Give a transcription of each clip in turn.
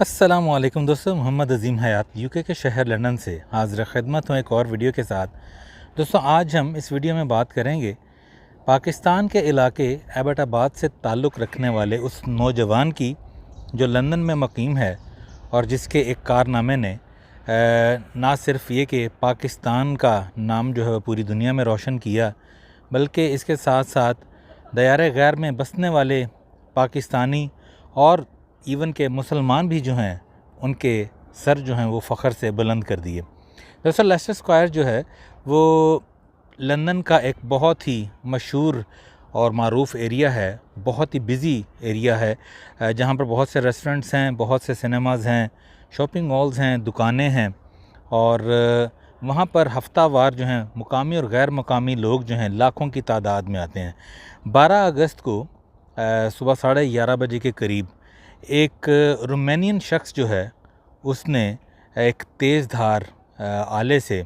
अस्सलामुअलैकुम दोस्तों, मोहम्मद अज़ीम हयात यूके के शहर लंदन से हाज़िर ख़िदमत हूँ एक और वीडियो के साथ। दोस्तों, आज हम इस वीडियो में बात करेंगे पाकिस्तान के इलाके एबटाबाद से ताल्लुक़ रखने वाले उस नौजवान की जो लंदन में मुक़ीम है और जिसके एक कारनामे ने ना सिर्फ ये कि पाकिस्तान का नाम जो है वह पूरी दुनिया में रोशन किया, बल्कि इसके साथ साथ दयार गैर में बसने वाले पाकिस्तानी और इवन के मुसलमान भी जो हैं उनके सर जो हैं वो फ़ख्र से बुलंद कर दिए। दरअसल लेस्टर स्क्वायर जो है वो लंदन का एक बहुत ही मशहूर और मारूफ़ एरिया है, बहुत ही बिज़ी एरिया है, जहाँ पर बहुत से रेस्टोरेंट्स हैं, बहुत से सिनेमाज़ हैं, शॉपिंग मॉल्स हैं, दुकानें हैं और वहाँ पर हफ्तावार जो हैं मुकामी और गैर मुकामी लोग जो हैं लाखों की तादाद में आते हैं। 12 अगस्त को सुबह 11:30 बजे के करीब एक रोमानियन शख्स जो है उसने एक तेज़ धार आले से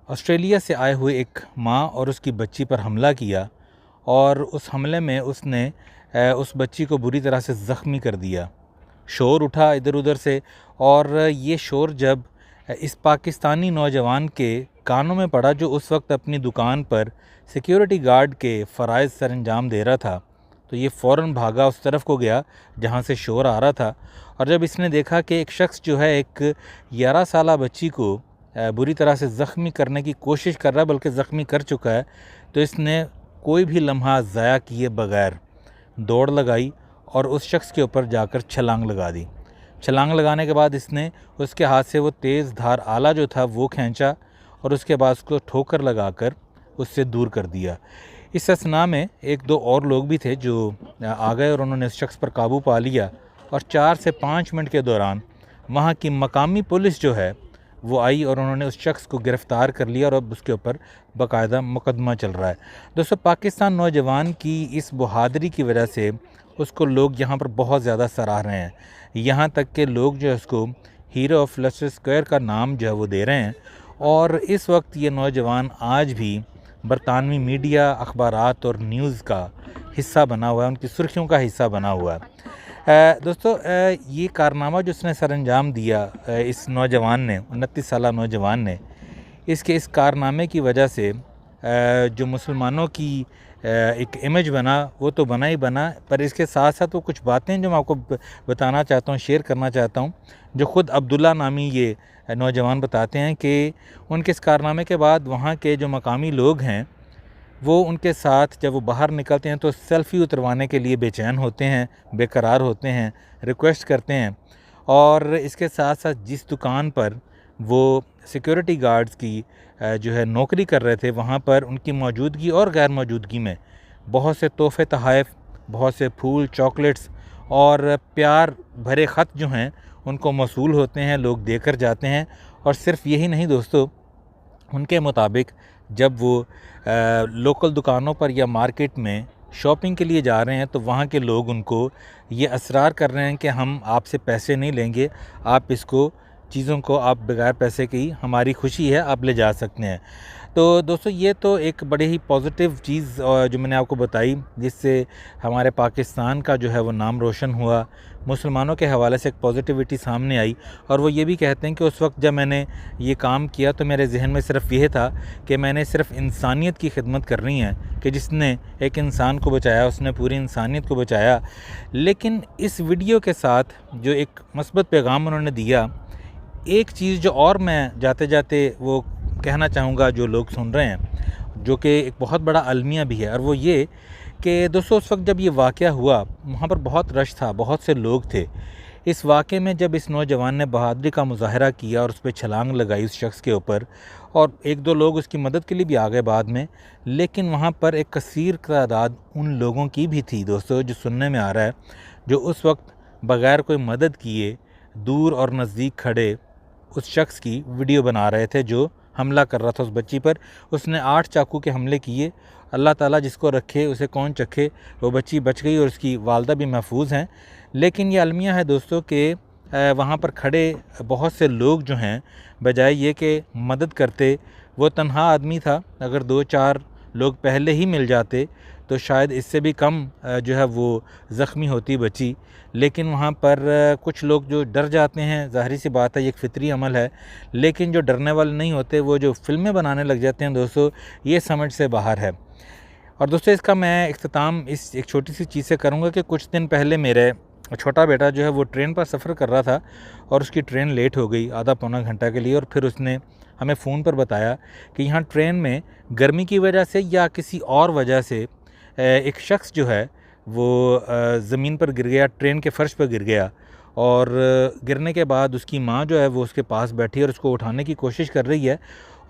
ऑस्ट्रेलिया से आए हुए एक माँ और उसकी बच्ची पर हमला किया और उस हमले में उसने उस बच्ची को बुरी तरह से ज़ख्मी कर दिया। शोर उठा इधर उधर से और ये शोर जब इस पाकिस्तानी नौजवान के कानों में पड़ा जो उस वक्त अपनी दुकान पर सिक्योरिटी गार्ड के फ़राइज़ सरअंजाम दे रहा था, तो ये फ़ौरन भागा उस तरफ को गया जहाँ से शोर आ रहा था। और जब इसने देखा कि एक शख्स जो है एक 11 साला बच्ची को बुरी तरह से ज़ख्मी करने की कोशिश कर रहा है, बल्कि ज़ख्मी कर चुका है, तो इसने कोई भी लम्हा ज़ाया किए बगैर दौड़ लगाई और उस शख्स के ऊपर जाकर छलांग लगा दी। छलांग लगाने के बाद इसने उसके हाथ से वो तेज़ धार आला जो था वो खींचा और उसके बाद उसको ठोकर लगाकर उससे दूर कर दिया। इस असना में एक दो और लोग भी थे जो आ गए और उन्होंने उस शख्स पर काबू पा लिया और 4 से 5 मिनट के दौरान वहाँ की मकामी पुलिस जो है वो आई और उन्होंने उस शख्स को गिरफ़्तार कर लिया और अब उसके ऊपर बाकायदा मुकदमा चल रहा है। दोस्तों, पाकिस्तान नौजवान की इस बहादुरी की वजह से उसको लोग यहाँ पर बहुत ज़्यादा सराह रहे हैं। यहाँ तक के लोग जो है उसको हीरो ऑफ लेस्टर स्क्वायर का नाम जो है वो दे रहे हैं और इस वक्त ये नौजवान आज भी बरतानवी मीडिया, अखबारात और न्यूज़ का हिस्सा बना हुआ है, उनकी सुर्खियों का हिस्सा बना हुआ है। दोस्तों, ये कारनामा जो उसने सरअंजाम दिया इस नौजवान ने, 29 साला नौजवान ने, इसके इस कारनामे की वजह से जो मुसलमानों की एक इमेज बना वो तो बना ही बना, पर इसके साथ साथ वो कुछ बातें जो मैं आपको बताना चाहता हूँ, शेयर करना चाहता हूँ, जो ख़ुद अब्दुल्ला नामी ये नौजवान बताते हैं कि उनके इस कारनामे के बाद वहाँ के जो मकामी लोग हैं वो उनके साथ जब वो बाहर निकलते हैं तो सेल्फ़ी उतरवाने के लिए बेचैन होते हैं, बेकरार होते हैं, रिक्वेस्ट करते हैं। और इसके साथ साथ जिस दुकान पर वो सिक्योरिटी गार्ड्स की जो है नौकरी कर रहे थे, वहाँ पर उनकी मौजूदगी और गैर मौजूदगी में बहुत से तोहफ़े तोहफ़, बहुत से फूल, चॉकलेट्स और प्यार भरे ख़त जो हैं उनको मौसूल होते हैं, लोग देकर जाते हैं। और सिर्फ़ यही नहीं दोस्तों, उनके मुताबिक जब वो लोकल दुकानों पर या मार्केट में शॉपिंग के लिए जा रहे हैं तो वहाँ के लोग उनको ये असरार कर रहे हैं कि हम आपसे पैसे नहीं लेंगे, आप इसको चीज़ों को आप बगैर पैसे की, हमारी खुशी है, आप ले जा सकते हैं। तो दोस्तों, ये तो एक बड़ी ही पॉजिटिव चीज़ जो मैंने आपको बताई, जिससे हमारे पाकिस्तान का जो है वो नाम रोशन हुआ, मुसलमानों के हवाले से एक पॉजिटिविटी सामने आई। और वो ये भी कहते हैं कि उस वक्त जब मैंने ये काम किया तो मेरे जहन में सिर्फ ये था कि मैंने सिर्फ इंसानियत की खिदमत करनी है, कि जिसने एक इंसान को बचाया उसने पूरी इंसानियत को बचाया। लेकिन इस वीडियो के साथ जो एक मस्बत पैगाम उन्होंने दिया, एक चीज़ जो और मैं जाते जाते वो कहना चाहूँगा जो लोग सुन रहे हैं, जो कि एक बहुत बड़ा अलमिया भी है, और वो ये कि दोस्तों उस वक्त जब ये वाक़या हुआ वहाँ पर बहुत रश था, बहुत से लोग थे। इस वाक़े में जब इस नौजवान ने बहादुरी का मुज़ाहरा किया और उस पर छलांग लगाई उस शख्स के ऊपर, और एक दो लोग उसकी मदद के लिए भी आ गए बाद में, लेकिन वहाँ पर एक कसीर तादाद उन लोगों की भी थी दोस्तों, जो सुनने में आ रहा है, जो उस वक्त बग़ैर कोई मदद किए दूर और नज़दीक खड़े उस शख्स की वीडियो बना रहे थे जो हमला कर रहा था उस बच्ची पर। उसने 8 चाकू के हमले किए। अल्लाह ताला जिसको रखे उसे कौन चखे। वो बच्ची बच गई और उसकी वालदा भी महफूज हैं। लेकिन ये अलमिया है दोस्तों कि वहाँ पर खड़े बहुत से लोग जो हैं, बजाय ये कि मदद करते, वो तन्हा आदमी था, अगर 2-4 लोग पहले ही मिल जाते तो शायद इससे भी कम जो है वो ज़ख्मी होती बची। लेकिन वहाँ पर कुछ लोग जो डर जाते हैं, ज़ाहिर सी बात है ये एक फ़ितरी अमल है, लेकिन जो डरने वाले नहीं होते वो जो फ़िल्में बनाने लग जाते हैं दोस्तों, ये समझ से बाहर है। और दोस्तों इसका मैं इख्तिताम इस एक छोटी सी चीज़ से करूँगा कि कुछ दिन पहले मेरे छोटा बेटा जो है वो ट्रेन पर सफ़र कर रहा था और उसकी ट्रेन लेट हो गई आधा पौना घंटा के लिए, और फिर उसने हमें फ़ोन पर बताया कि यहाँ ट्रेन में गर्मी की वजह से या किसी और वजह से एक शख्स जो है वो ज़मीन पर गिर गया, ट्रेन के फ़र्श पर गिर गया। और गिरने के बाद उसकी माँ जो है वो उसके पास बैठी और उसको उठाने की कोशिश कर रही है,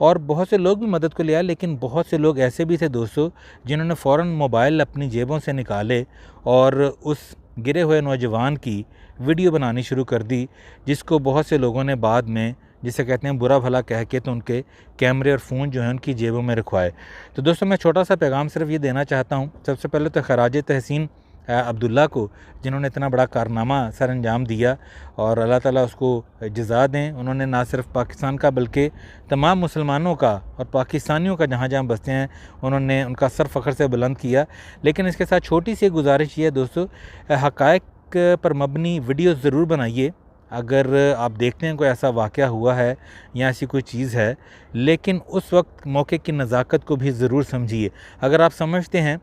और बहुत से लोग भी मदद को लिया, लेकिन बहुत से लोग ऐसे भी थे दोस्तों जिन्होंने फ़ौरन मोबाइल अपनी जेबों से निकाले और उस गिरे हुए नौजवान की वीडियो बनानी शुरू कर दी, जिसको बहुत से लोगों ने बाद में, जिसे कहते हैं बुरा भला कह के, तो उनके कैमरे और फ़ोन जो हैं उनकी जेबों में रखवाए। तो दोस्तों मैं छोटा सा पैगाम सिर्फ ये देना चाहता हूँ, सबसे पहले तो खराज तहसीन अब्दुल्ला को, जिन्होंने इतना बड़ा कारनामा सर अंजाम दिया, और अल्लाह ताला उसको जज़ा दें। उन्होंने ना सिर्फ पाकिस्तान का बल्कि तमाम मुसलमानों का और पाकिस्तानियों का जहाँ जहाँ बसते हैं उन्होंने उनका सर फ़ख्र से बुलंद किया। लेकिन इसके साथ छोटी सी गुजारिश ये है दोस्तों, हक़ाइक़ पर मबनी वीडियो ज़रूर बनाइए। अगर आप देखते हैं कोई ऐसा वाक़या हुआ है या ऐसी कोई चीज़ है, लेकिन उस वक्त मौके की नज़ाकत को भी ज़रूर समझिए। अगर आप समझते हैं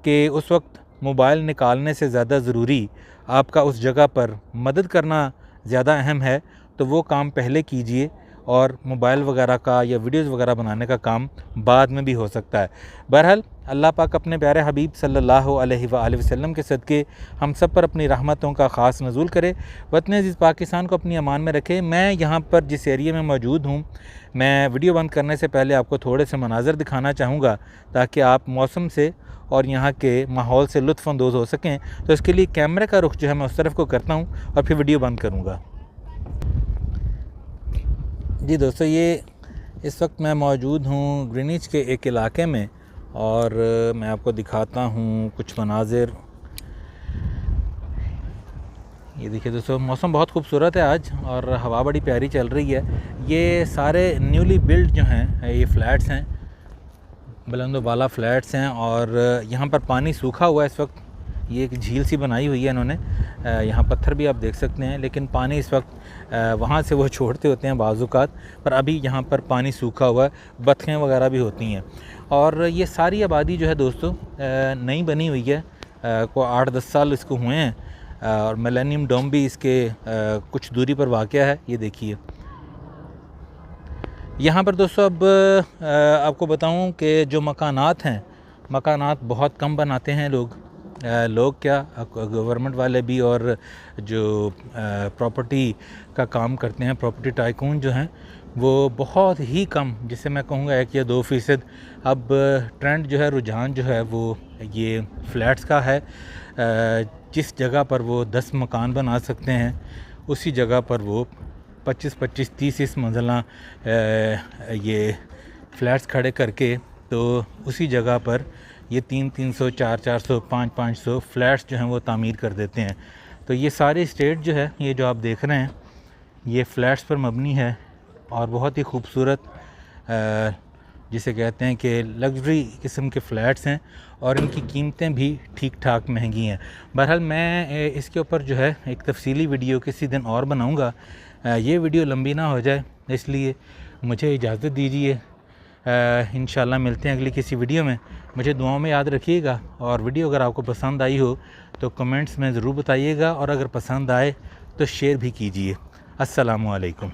कि उस वक्त मोबाइल निकालने से ज़्यादा ज़रूरी आपका उस जगह पर मदद करना ज़्यादा अहम है, तो वो काम पहले कीजिए, और मोबाइल वगैरह का या वीडियोज़ वगैरह बनाने का काम बाद में भी हो सकता है। बहरहाल अल्लाह पाक अपने प्यारे हबीब सल्लल्लाहु अलैहि वसल्लम के सदक़े हम सब पर अपनी रहमतों का ख़ास नज़ूल करे, वतन अज़ीज़ पाकिस्तान को अपनी अमान में रखे। मैं यहाँ पर जिस एरिया में मौजूद हूँ, मैं वीडियो बंद करने से पहले आपको थोड़े से मनाज़र दिखाना चाहूँगा ताकि आप मौसम से और यहाँ के माहौल से लुत्फ़अंदोज़ हो सकें। तो इसके लिए कैमरे का रुख जो है मैं उस तरफ को करता हूँ और फिर वीडियो बंद करूँगा। जी दोस्तों, ये इस वक्त मैं मौजूद हूँ ग्रीनिच के एक इलाके में, और मैं आपको दिखाता हूँ कुछ मनाज़िर। ये देखिए दोस्तों, मौसम बहुत खूबसूरत है आज और हवा बड़ी प्यारी चल रही है। ये सारे न्यूली बिल्ड जो हैं ये फ़्लैट्स हैं, बुलंदो बाला फ़्लैट्स हैं, और यहाँ पर पानी सूखा हुआ है इस वक्त। ये एक झील सी बनाई हुई है इन्होंने, यहाँ पत्थर भी आप देख सकते हैं, लेकिन पानी इस वक्त वहाँ से वो छोड़ते होते हैं बाज़ुकात, पर अभी यहाँ पर पानी सूखा हुआ है, बतखें वगैरह भी होती हैं। और ये सारी आबादी जो है दोस्तों नई बनी हुई है, को 8-10 साल इसको हुए हैं, और मिलेनियम डोम भी इसके कुछ दूरी पर वाक़या है। ये देखिए यहाँ पर दोस्तों, अब आपको बताऊं कि जो मकानात हैं, मकानात बहुत कम बनाते हैं लोग क्या, गवर्नमेंट वाले भी, और जो प्रॉपर्टी का काम करते हैं, प्रॉपर्टी टाइकून जो हैं, वो बहुत ही कम, जिसे मैं कहूँगा 1 या 2% अब ट्रेंड जो है, रुझान जो है वो ये फ्लैट्स का है। जिस जगह पर वो 10 मकान बना सकते हैं, उसी जगह पर वो 25-25, 30 मंजिला ये फ्लैट्स खड़े करके, तो उसी जगह पर ये 300-300, 400-400, 500-500 फ्लैट्स जो हैं वो तामीर कर देते हैं। तो ये सारी स्टेट जो है, ये जो आप देख रहे हैं, ये फ्लैट्स पर मबनी है, और बहुत ही खूबसूरत जिसे कहते हैं कि लग्जरी किस्म के फ़्लैट्स हैं, और इनकी कीमतें भी ठीक ठाक महंगी हैं। बहरहाल मैं इसके ऊपर जो है एक तफसीली वीडियो किसी दिन और बनाऊंगा। ये वीडियो लंबी ना हो जाए, इसलिए मुझे इजाज़त दीजिए। इंशाल्लाह मिलते हैं अगली किसी वीडियो में। मुझे दुआओं में याद रखिएगा, और वीडियो अगर आपको पसंद आई हो तो कमेंट्स में ज़रूर बताइएगा, और अगर पसंद आए तो शेयर भी कीजिए। अस्सलामु अलैकुम।